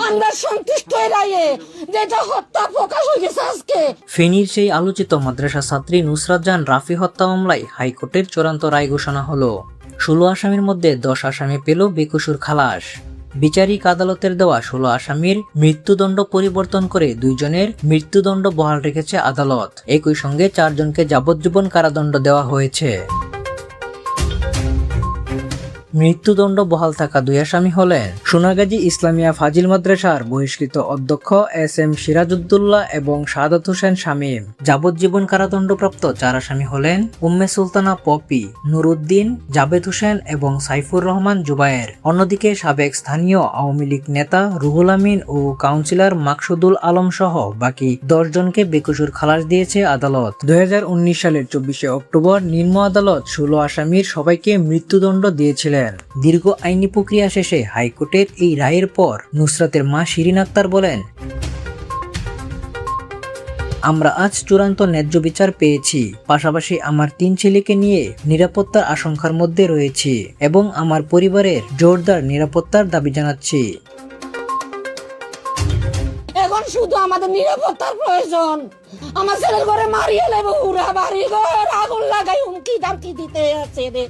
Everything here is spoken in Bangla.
আমরা সন্তুষ্ট হয়ে রায়ে যেটা হত্যা প্রকাশ হয়ে গেছে আজকে। ফেনীর সেই আলোচিত মাদ্রাসা ছাত্রী নুসরাত জাহান রাফি হত্যা মামলায় হাইকোর্টের চূড়ান্ত রায় ঘোষণা হলো। 16 আসামির মধ্যে 10 আসামি পেল বেকসুর খালাস। বিচারিক আদালতের দেওয়া 16 আসামির মৃত্যুদণ্ড পরিবর্তন করে 2 জনের মৃত্যুদণ্ড বহাল রেখেছে আদালত। একই সঙ্গে 4 জনকে যাবজ্জীবন কারাদণ্ড দেওয়া হয়েছে। মৃত্যুদণ্ড বহাল থাকা 2 আসামি হলেন সোনাগাজী ইসলামিয়া ফাজিল মাদ্রাসার বহিষ্কৃত অধ্যক্ষ SM সিরাজউদ্দৌলা এবং শাহাদাত হোসেন শামীম। যাবজ্জীবন কারাদণ্ডপ্রাপ্ত 4 আসামি হলেন উম্মে সুলতানা পপি, নুরুদ্দিন, জাবেদ হোসেন এবং সাইফুর রহমান জুবায়ের। অন্যদিকে সাবেক স্থানীয় আওয়ামী লীগ নেতা রুহুল আমিন ও কাউন্সিলর মাকসুদুল আলম সহ বাকি 10 জনকে বেকসুর খালাস দিয়েছে আদালত। 2019 সালের 24শে অক্টোবর নিম্ন আদালত 16 আসামির সবাইকে মৃত্যুদণ্ড দিয়েছিলেন। দীর্ঘ আইনি প্রক্রিয়া শেষে হাইকোর্টের এই রায়ের পর নুসরাতের মা শিরিন আক্তার বলেন, আমরা আজ চূড়ান্ত ন্যায্য বিচার পেয়েছি। পাশাপাশি আমার 3 ছেলেকে নিয়ে নিরাপত্তার আশঙ্কার মধ্যে রয়েছি এবং আমার পরিবারের জোরদার নিরাপত্তার দাবি জানাচ্ছি। এখন শুধু আমাদের নিরাপত্তার প্রয়োজন। আমার ছেলের ঘরে মারিয়ে নেব, পুরা বাড়ি ঘর আগুন লাগাই হুমকি দামকি দিতে আছে রে।